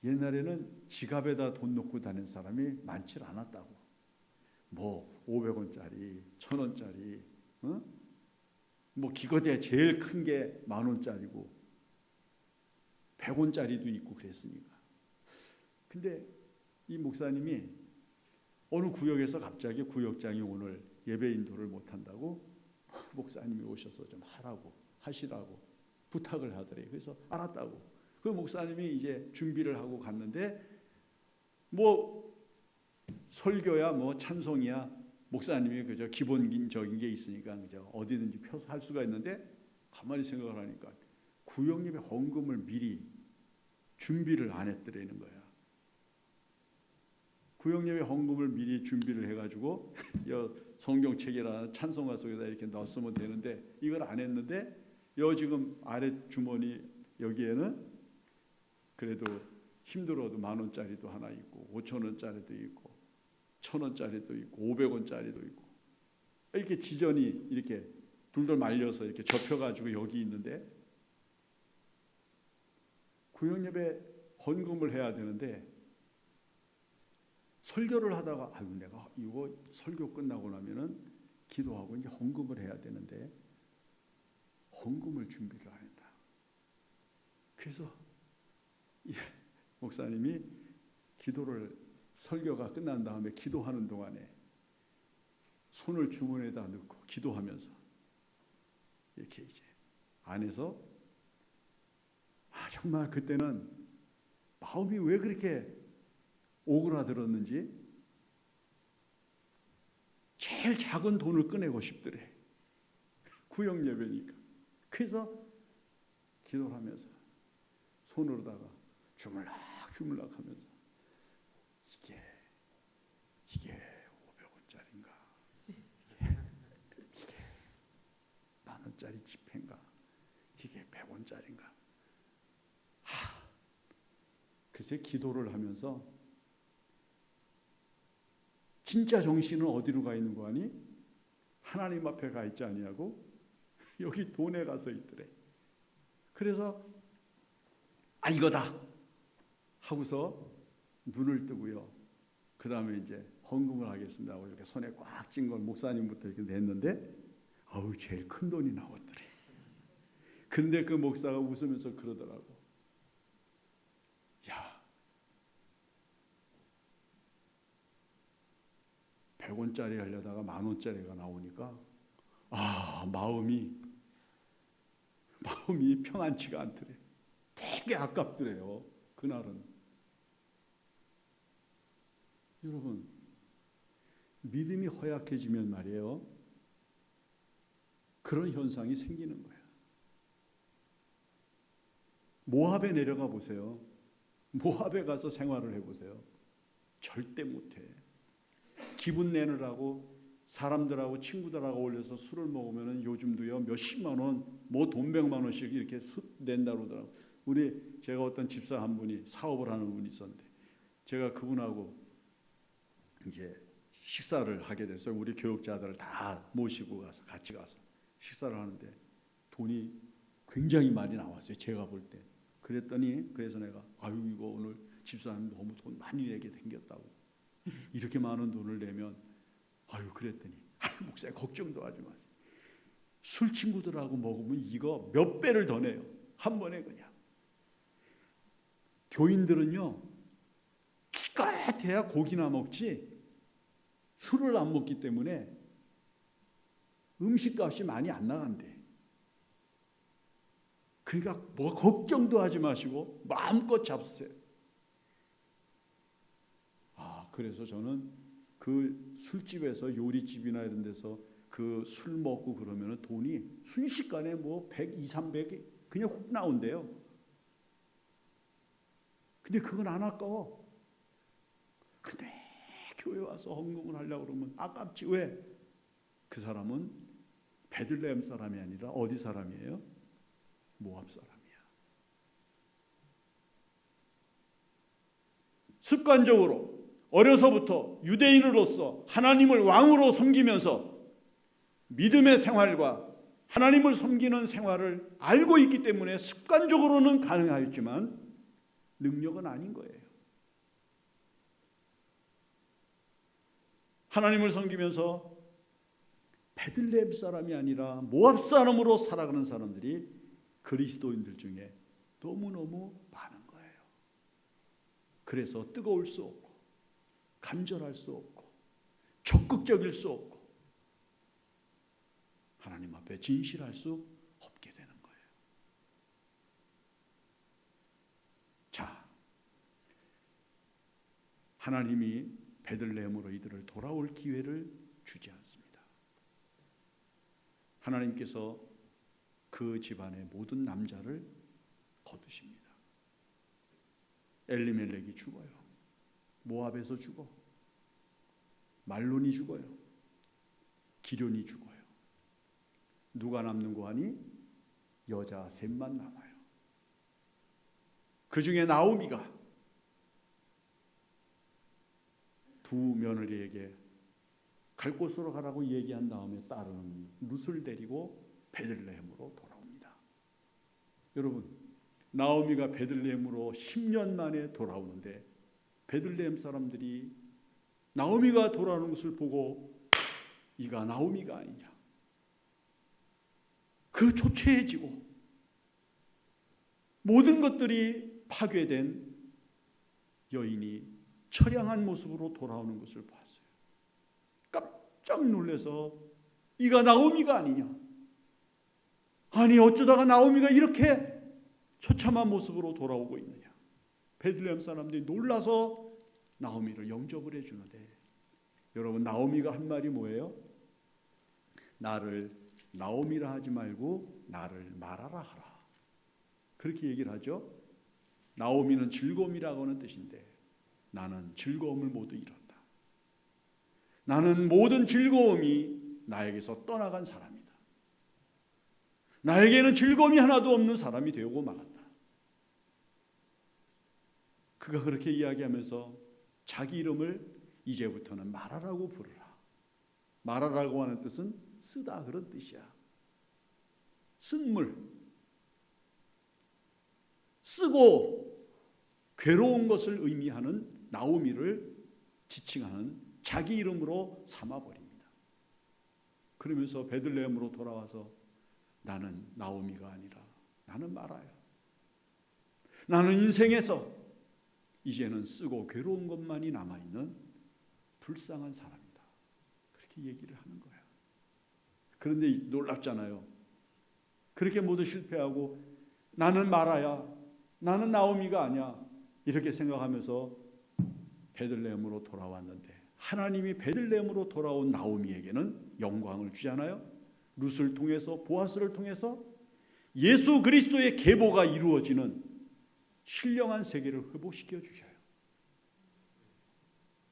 옛날에는 지갑에다 돈 넣고 다니는 사람이 많지 않았다고. 뭐 500원짜리, 1000원짜리, 뭐 기껏해 제일 큰 게 10,000원짜리고 100원짜리도 있고 그랬으니까. 근데 이 목사님이 어느 구역에서 갑자기 구역장이 오늘 예배 인도를 못한다고 목사님이 오셔서 좀 하시라고 부탁을 하더래요. 그래서 알았다고. 그 목사님이 이제 준비를 하고 갔는데, 뭐 설교야 뭐 찬송이야 목사님이 그저 기본적인 게 있으니까 그저 어디든지 펴서 할 수가 있는데, 가만히 생각을 하니까 구역 예배 헌금을 미리 준비를 안 했더라는 거야. 구역 예배 헌금을 미리 준비를 해가지고 성경책이나 찬송가 속에다 이렇게 넣었으면 되는데, 이걸 안 했는데, 지금 아래 주머니 여기에는 그래도 힘들어도 10,000원짜리도 하나 있고 5,000원짜리도 있고 1,000원짜리도 있고 500원짜리도 있고, 이렇게 지전이 이렇게 둘둘 말려서 이렇게 접혀가지고 여기 있는데, 구역 예배 헌금을 해야 되는데 설교를 하다가 내가 이거 설교 끝나고 나면은 기도하고 이제 헌금을 해야 되는데 헌금을 준비를 안 했다. 그래서 목사님이 설교가 끝난 다음에 기도하는 동안에 손을 주머니에다 넣고 기도하면서 이렇게 이제 안에서 정말 그때는 마음이 왜 그렇게 오그라들었는지 제일 작은 돈을 꺼내고 싶더래. 구역 예배니까. 그래서 기도를 하면서 손으로다가 주물락 하면서 이게 500원짜리인가, 이게 10,000원짜리 지폐인가, 이게 100원짜리인가. 그새 기도를 하면서 진짜 정신은 어디로 가 있는 거 아니? 하나님 앞에 가 있지 아니하고 여기 돈에 가서 있더래. 그래서 이거다 하고서 눈을 뜨고요. 그 다음에 이제 헌금을 하겠습니다 하고 이렇게 손에 꽉 쥔 걸 목사님부터 이렇게 냈는데, 제일 큰 돈이 나왔더래. 근데 그 목사가 웃으면서 그러더라고. 야, 100원짜리 하려다가 10,000원짜리가 나오니까 마음이 평안치가 않더래. 되게 아깝더래요. 그날은. 여러분, 믿음이 허약해지면 말이에요, 그런 현상이 생기는 거예요. 모압에 내려가 보세요. 모압에 가서 생활을 해보세요. 절대 못해. 기분 내느라고 사람들하고 친구들하고 어울려서 술을 먹으면 요즘도요 몇십만 원, 뭐 돈 100만 원씩 이렇게 낸다고 그러더라고요. 제가 어떤 집사 한 분이 사업을 하는 분이 있었는데, 제가 그분하고 이제 식사를 하게 됐어요. 우리 교육자들을 다 모시고 가서 같이 가서 식사를 하는데 돈이 굉장히 많이 나왔어요. 제가 볼 때. 그래서 내가 이거 오늘 집사님 너무 돈 많이 내게 생겼다고. 이렇게 많은 돈을 내면 그랬더니 목사님 걱정도 하지 마세요. 술 친구들하고 먹으면 이거 몇 배를 더 내요. 한 번에 그냥. 교인들은요 기가 돼야 고기나 먹지 술을 안 먹기 때문에 음식값이 많이 안 나간대. 그러니까 뭐 걱정도 하지 마시고 마음껏 잡수세요. 그래서 저는 그 술집에서, 요리집이나 이런 데서 그 술 먹고 그러면 돈이 순식간에 뭐 100, 300 그냥 훅 나온대요. 근데 그건 안 아까워. 근데 교회 와서 헌금을 하려고 그러면 아깝지. 왜? 그 사람은 베들레헴 사람이 아니라 어디 사람이에요? 모압 사람이야. 습관적으로 어려서부터 유대인으로서 하나님을 왕으로 섬기면서 믿음의 생활과 하나님을 섬기는 생활을 알고 있기 때문에 습관적으로는 가능하였지만 능력은 아닌 거예요. 하나님을 섬기면서 베들레헴 사람이 아니라 모압 사람으로 살아가는 사람들이 그리스도인들 중에 너무너무 많은 거예요. 그래서 뜨거울 수 없고 간절할 수 없고 적극적일 수 없고 하나님 앞에 진실할 수 없게 되는 거예요. 자, 하나님이 베들레헴으로 이들을 돌아올 기회를 주지 않습니다. 하나님께서 그 집안의 모든 남자를 거두십니다. 엘리멜렉이 죽어요. 모압에서 죽어. 말론이 죽어요. 기련이 죽어요. 누가 남는고 하니 여자 셋만 남아요. 그 중에 나오미가 두 며느리에게 갈 곳으로 가라고 얘기한 다음에 딸은 룻을 데리고 베들레헴으로 돌아옵니다. 여러분, 나오미가 베들레헴으로 10년 만에 돌아오는데 베들레헴 사람들이 나오미가 돌아오는 것을 보고 이가 나오미가 아니냐, 그 초췌해지고 모든 것들이 파괴된 여인이 처량한 모습으로 돌아오는 것을 봤어요. 깜짝 놀라서 이가 나오미가 아니냐, 아니 어쩌다가 나오미가 이렇게 처참한 모습으로 돌아오고 있느냐. 베들레헴 사람들이 놀라서 나오미를 영접을 해주는데, 여러분 나오미가 한 말이 뭐예요? 나를 나오미라 하지 말고 나를 마라라 하라. 그렇게 얘기를 하죠. 나오미는 즐거움이라고 하는 뜻인데 나는 즐거움을 모두 잃었다. 나는 모든 즐거움이 나에게서 떠나간 사람이다. 나에게는 즐거움이 하나도 없는 사람이 되고 말았다. 그가 그렇게 이야기하면서 자기 이름을 이제부터는 마라라고 부르라. 마라라고 하는 뜻은 쓰다 그런 뜻이야. 쓴물, 쓰고 괴로운 것을 의미하는 나오미를 지칭하는 자기 이름으로 삼아버립니다. 그러면서 베들레헴으로 돌아와서 나는 나오미가 아니라 나는 마라야. 나는 인생에서 이제는 쓰고 괴로운 것만이 남아있는 불쌍한 사람이다. 그렇게 얘기를 하는 거야. 그런데 놀랍잖아요. 그렇게 모두 실패하고 나는 마라야, 나는 나오미가 아니야, 이렇게 생각하면서 베들레헴으로 돌아왔는데 하나님이 베들레헴으로 돌아온 나오미에게는 영광을 주잖아요. 룻을 통해서, 보아스를 통해서 예수 그리스도의 계보가 이루어지는 신령한 세계를 회복시켜 주셔요.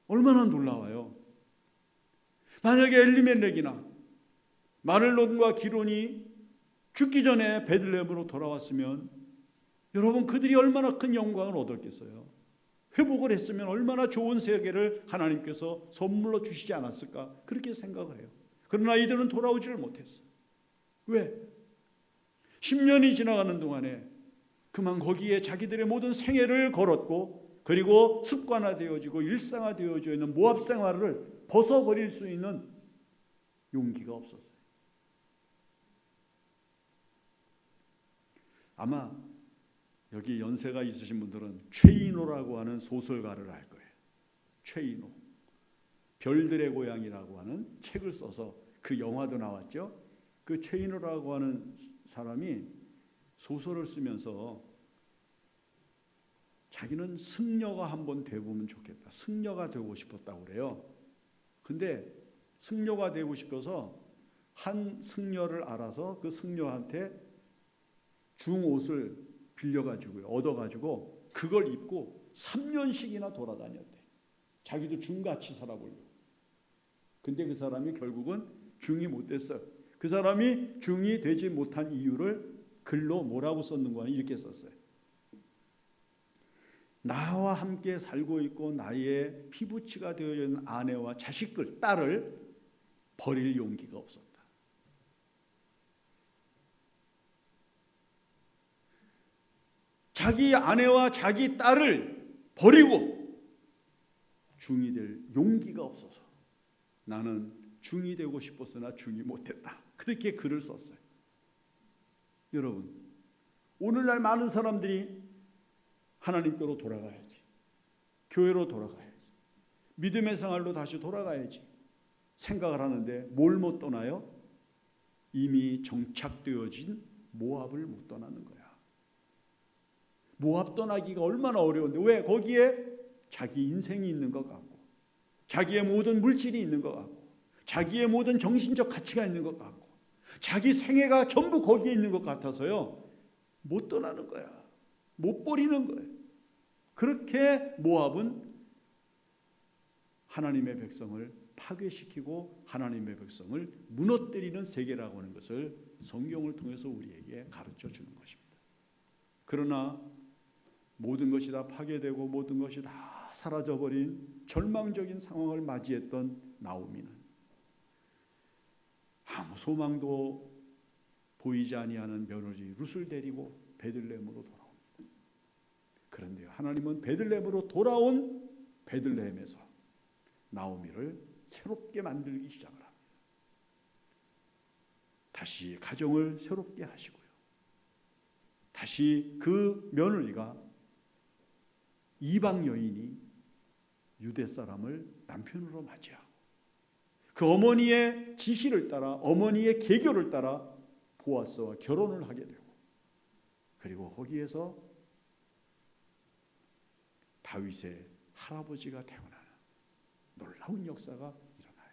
얼마나 놀라워요. 만약에 엘리멜렉이나 마를론과 기론이 죽기 전에 베들레헴으로 돌아왔으면 여러분 그들이 얼마나 큰 영광을 얻었겠어요. 회복을 했으면 얼마나 좋은 세계를 하나님께서 선물로 주시지 않았을까, 그렇게 생각을 해요. 그러나 이들은 돌아오지를 못했어요. 왜? 10년이 지나가는 동안에 그만 거기에 자기들의 모든 생애를 걸었고, 그리고 습관화되어지고 일상화되어져 있는 모압 생활을 벗어버릴 수 있는 용기가 없었어요. 아마 여기 연세가 있으신 분들은 최인호라고 하는 소설가를 알 거예요. 최인호, 별들의 고향이라고 하는 책을 써서 그 영화도 나왔죠. 그 최인호라고 하는 사람이 소설을 쓰면서 자기는 승려가 한번 돼보면 좋겠다, 승려가 되고 싶었다고 그래요. 근데 승려가 되고 싶어서 한 승려를 알아서 그 승려한테 중옷을 빌려가지고요, 얻어가지고 그걸 입고 3년씩이나 돌아다녔대. 자기도 중같이 살아보려고. 근데 그 사람이 결국은 중이 못 됐어요. 그 사람이 중이 되지 못한 이유를 글로 뭐라고 썼는 거냐, 이렇게 썼어요. 나와 함께 살고 있고 나의 피부치가 되어져 있는 아내와 자식들, 딸을 버릴 용기가 없었다. 자기 아내와 자기 딸을 버리고 중이 될 용기가 없어서 나는 중이 되고 싶었으나 중이 못했다. 그렇게 글을 썼어요. 여러분, 오늘날 많은 사람들이 하나님께로 돌아가야지, 교회로 돌아가야지, 믿음의 생활로 다시 돌아가야지 생각을 하는데 뭘 못 떠나요? 이미 정착되어진 모압을 못 떠나는 거야. 모압 떠나기가 얼마나 어려운데, 왜? 거기에 자기 인생이 있는 것 같고, 자기의 모든 물질이 있는 것 같고, 자기의 모든 정신적 가치가 있는 것 같고, 자기 생애가 전부 거기에 있는 것 같아서요, 못 떠나는 거야. 못 버리는 거예요. 그렇게 모압은 하나님의 백성을 파괴시키고 하나님의 백성을 무너뜨리는 세계라고 하는 것을 성경을 통해서 우리에게 가르쳐 주는 것입니다. 그러나 모든 것이 다 파괴되고 모든 것이 다 사라져버린 절망적인 상황을 맞이했던 나오미는 아무 소망도 보이지 아니하는 며느리 룻을 데리고 베들레헴으로 돌아옵니다. 그런데 하나님은 베들레헴으로 돌아온 베들레헴에서 나오미를 새롭게 만들기 시작을 합니다. 다시 가정을 새롭게 하시고요, 다시 그 며느리가 이방 여인이 유대 사람을 남편으로 맞이하고 그 어머니의 지시를 따라, 어머니의 계교를 따라 보아스와 결혼을 하게 되고, 그리고 거기에서 다윗의 할아버지가 태어나는 놀라운 역사가 일어나요.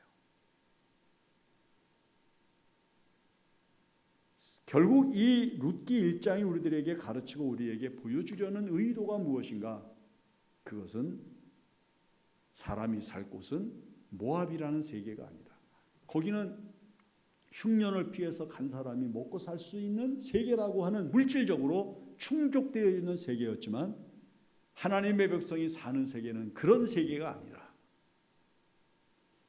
결국 이 룻기 1장이 우리들에게 가르치고 우리에게 보여주려는 의도가 무엇인가? 그것은 사람이 살 곳은 모압이라는 세계가 아니라, 거기는 흉년을 피해서 간 사람이 먹고 살 수 있는 세계라고 하는 물질적으로 충족되어 있는 세계였지만, 하나님의 백성이 사는 세계는 그런 세계가 아니라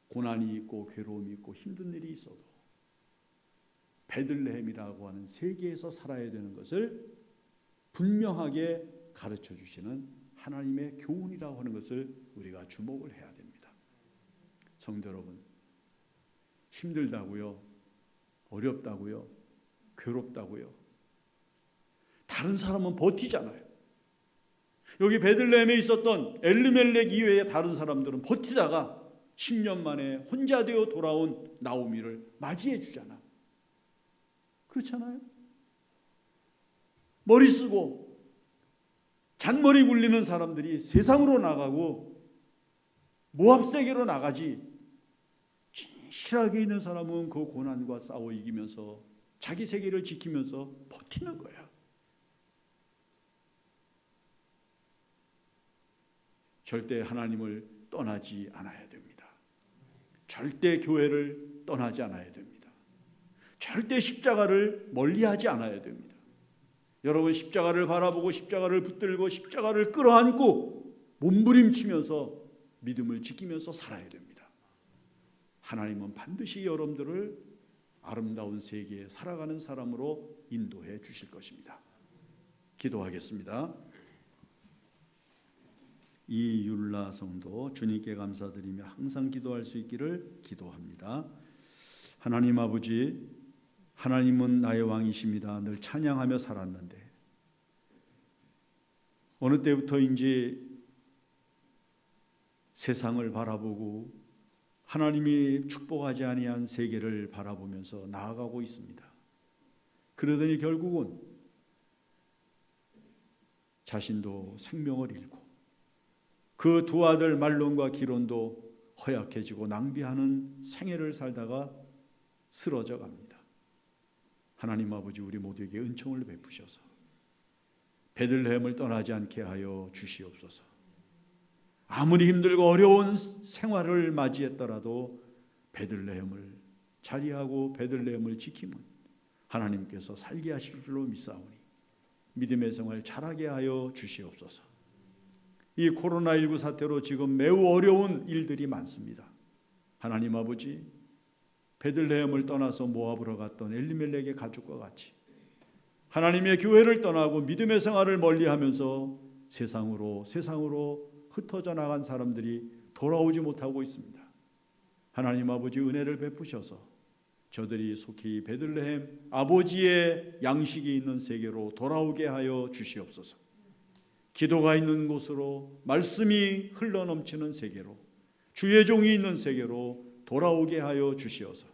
고난이 있고 괴로움이 있고 힘든 일이 있어도 베들레헴이라고 하는 세계에서 살아야 되는 것을 분명하게 가르쳐 주시는 하나님의 교훈이라고 하는 것을 우리가 주목을 해야 됩니다. 성도 여러분, 힘들다고요 어렵다고요? 괴롭다고요? 다른 사람은 버티잖아요. 여기 베들레헴에 있었던 엘리멜렉 이외의 다른 사람들은 버티다가 10년 만에 혼자 되어 돌아온 나오미를 맞이해 주잖아. 그렇잖아요. 머리 쓰고 잔머리 굴리는 사람들이 세상으로 나가고 모압 세계로 나가지, 진실하게 있는 사람은 그 고난과 싸워 이기면서 자기 세계를 지키면서 버티는 거야. 절대 하나님을 떠나지 않아야 됩니다. 절대 교회를 떠나지 않아야 됩니다. 절대 십자가를 멀리하지 않아야 됩니다. 여러분, 십자가를 바라보고 십자가를 붙들고 십자가를 끌어안고 몸부림치면서 믿음을 지키면서 살아야 됩니다. 하나님은 반드시 여러분들을 아름다운 세계에 살아가는 사람으로 인도해 주실 것입니다. 기도하겠습니다. 이 율라 성도 주님께 감사드리며 항상 기도할 수 있기를 기도합니다. 하나님 아버지, 하나님은 나의 왕이십니다. 늘 찬양하며 살았는데 어느 때부터인지 세상을 바라보고 하나님이 축복하지 아니한 세계를 바라보면서 나아가고 있습니다. 그러더니 결국은 자신도 생명을 잃고 그 두 아들 말론과 기론도 허약해지고 낭비하는 생애를 살다가 쓰러져 갑니다. 하나님 아버지, 우리 모두에게 은총을 베푸셔서 베들레헴을 떠나지 않게 하여 주시옵소서. 아무리 힘들고 어려운 생활을 맞이했더라도 베들레헴을 자리하고 베들레헴을 지키면 하나님께서 살게 하실 줄로 믿사오니 믿음의 생활 잘하게 하여 주시옵소서. 이 코로나19 사태로 지금 매우 어려운 일들이 많습니다. 하나님 아버지, 베들레헴을 떠나서 모압으로 갔던 엘리멜렉의 가족과 같이 하나님의 교회를 떠나고 믿음의 생활을 멀리하면서 세상으로 흩어져 나간 사람들이 돌아오지 못하고 있습니다. 하나님 아버지, 은혜를 베푸셔서 저들이 속히 베들레헴 아버지의 양식이 있는 세계로 돌아오게 하여 주시옵소서. 기도가 있는 곳으로, 말씀이 흘러넘치는 세계로, 주의 종이 있는 세계로 돌아오게 하여 주시어서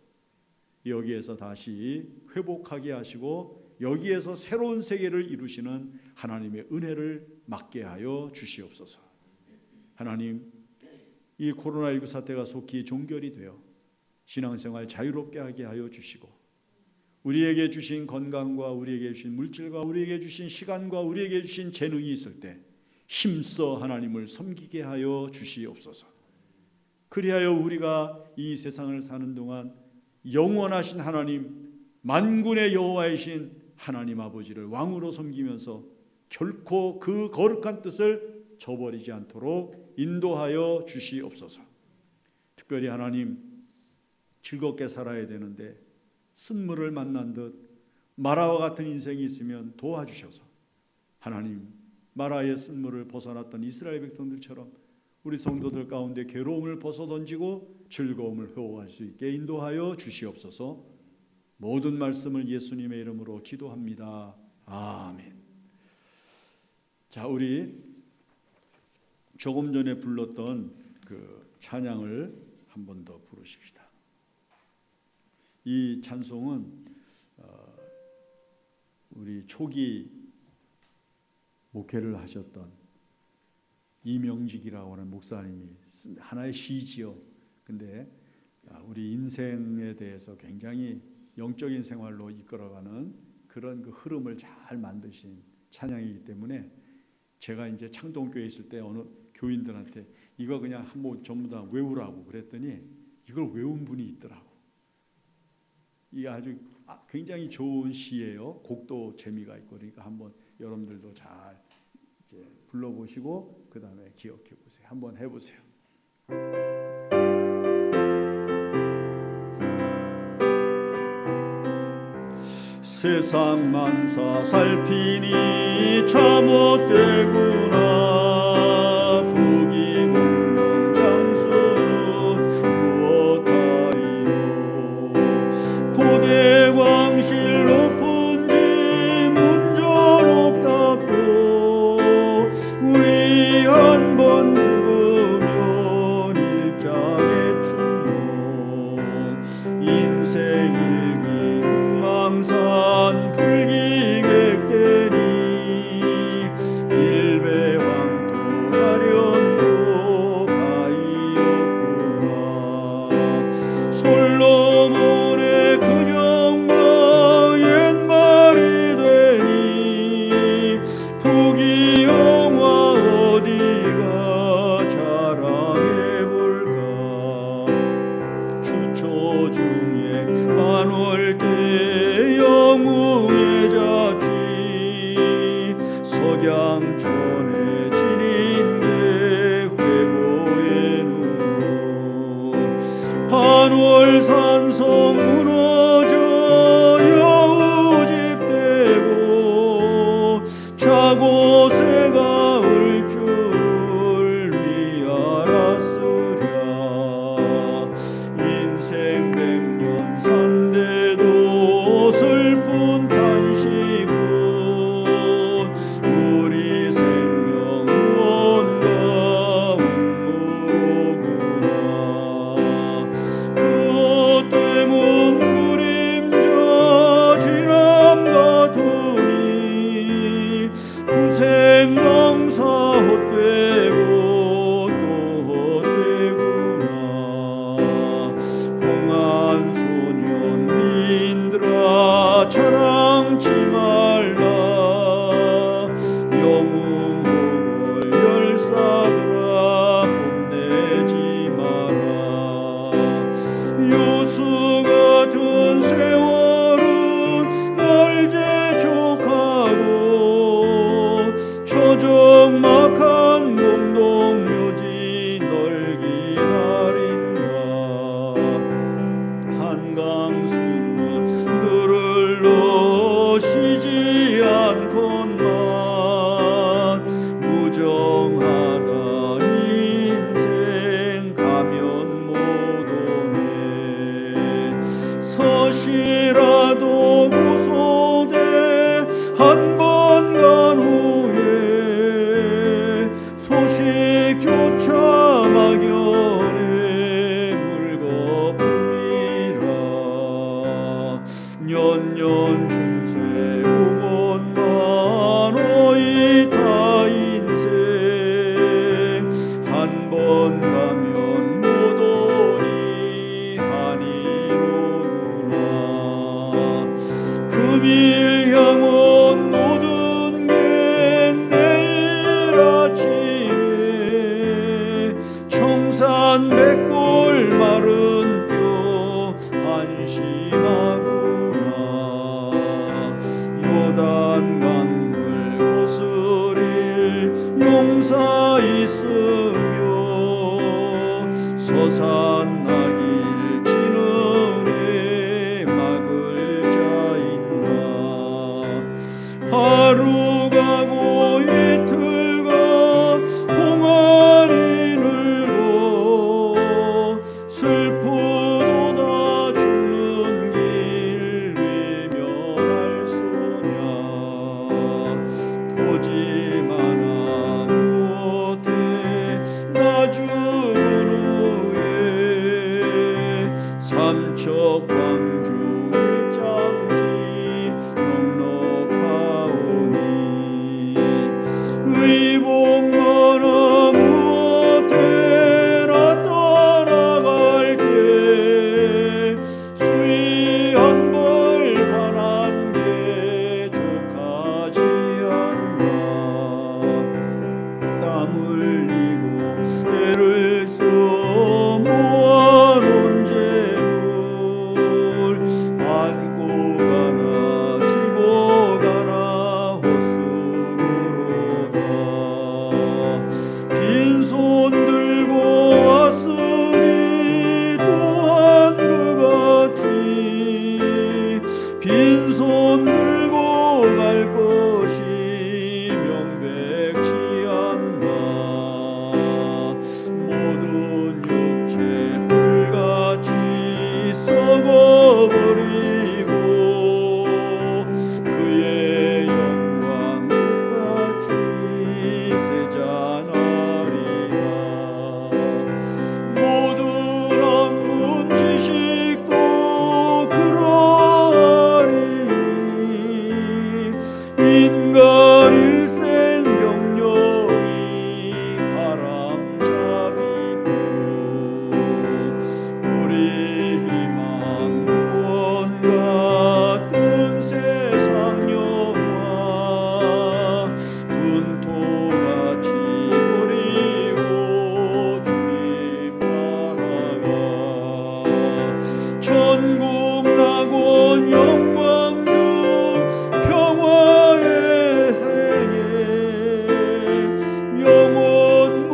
여기에서 다시 회복하게 하시고 여기에서 새로운 세계를 이루시는 하나님의 은혜를 맡게 하여 주시옵소서. 하나님, 이 코로나19 사태가 속히 종결이 되어 신앙생활 자유롭게 하게 하여 주시고 우리에게 주신 건강과 우리에게 주신 물질과 우리에게 주신 시간과 우리에게 주신 재능이 있을 때 힘써 하나님을 섬기게 하여 주시옵소서. 그리하여 우리가 이 세상을 사는 동안 영원하신 하나님, 만군의 여호와이신 하나님 아버지를 왕으로 섬기면서 결코 그 거룩한 뜻을 저버리지 않도록 인도하여 주시옵소서. 특별히 하나님, 즐겁게 살아야 되는데 쓴물을 만난 듯 마라와 같은 인생이 있으면 도와주셔서 하나님, 마라의 쓴물을 벗어났던 이스라엘 백성들처럼 우리 성도들 가운데 괴로움을 벗어던지고 즐거움을 회복할 수 있게 인도하여 주시옵소서. 모든 말씀을 예수님의 이름으로 기도합니다. 아멘. 자, 우리 조금 전에 불렀던 그 찬양을 한 번 더 부르십시다. 이 찬송은 우리 초기 목회를 하셨던 이명직이라고 하는 목사님이 쓴 하나의 시지요. 근데 우리 인생에 대해서 굉장히 영적인 생활로 이끌어가는 그런 그 흐름을 잘 만드신 찬양이기 때문에 제가 이제 창동교회에 있을 때 어느 교인들한테 이거 그냥 한번 전부 다 외우라고 그랬더니 이걸 외운 분이 있더라고. 이게 아주 굉장히 좋은 시예요. 곡도 재미가 있고, 그러니까 한번 여러분들도 잘 이제 불러보시고 그 다음에 기억해 보세요. 한번 해보세요. 세상 만사 살피니 참못되구나. 부귀공명 장수는 무엇하리요. 고대 장사 헛되고 또 헛되구나. 홍한 소년 민들아 자랑치 말라. 영웅을 열사들아 뽐내지 마라. 요수 같은 세월은 날 재촉하고 처정막한 공동묘지 널 기다린다. 한강수는 너를 넣으시지 않건만 무정하다 인생 가면 못 오네. 서시라도 고소돼 한 번 간 후에 소식조차 막연해 물거품이라. 년년 중세 오건만호이 다 인생 한 번 가면 못 오니 하니로구나. 금일 향원 모든 게 내일 아침에 청산백골 마른 뼈 안심하구나. 요단 강물 거스릴 용사 있으며 서산 나길 지는에 막을 자 있나. 하루 가고 이틀 가 홍안이 늘고 슬프도다 죽는 길 외면할 소냐. 토지 많아 못해 나 죽은 후에 삼척 광주 일장지 넉넉하오니 의복만아 무엇해 나 떠나갈게. 수위 한 벌 환한 게 족하지 않나. 땀 흘리고 애를 써 모아놓은 재물 안고 가나 지고 가나 헛수고로다. 빈손 들고 왔으니 또한 그같이 빈손 들고 갈 것이 명백치 않나. 모든 육체 불같이 썩어버리고 그의 영광 똑같이 세잔하리라. 모든 학문 지식도 그러하리니 인간 일생 경력이 바람잡이고 우리 희망 무언가 뜬 세상 영화 분토같이 버리고 주님 따라가. 천국 낙원 영광 중 평화의 생애 영원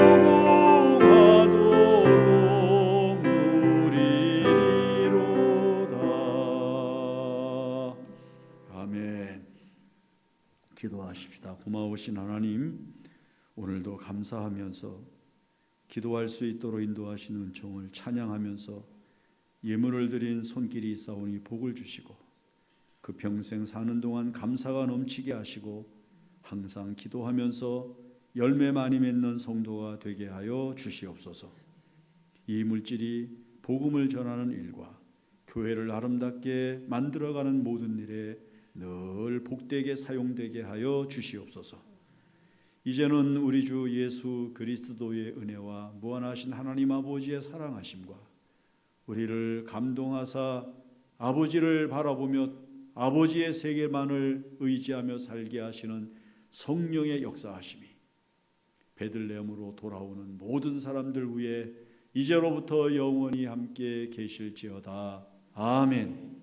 무궁하도록 누리리로다. 아멘. 기도하십시다. 고마우신 하나님, 오늘도 감사하면서 기도할 수 있도록 인도하시는 은총을 찬양하면서 예물을 드린 손길이 있사오니 복을 주시고 그 평생 사는 동안 감사가 넘치게 하시고 항상 기도하면서 열매 많이 맺는 성도가 되게 하여 주시옵소서. 이 물질이 복음을 전하는 일과 교회를 아름답게 만들어가는 모든 일에 늘 복되게 사용되게 하여 주시옵소서. 이제는 우리 주 예수 그리스도의 은혜와 무한하신 하나님 아버지의 사랑하심과 우리를 감동하사 아버지를 바라보며 아버지의 세계만을 의지하며 살게 하시는 성령의 역사하심이 베들레헴으로 돌아오는 모든 사람들 위에 이제로부터 영원히 함께 계실지어다. 아멘.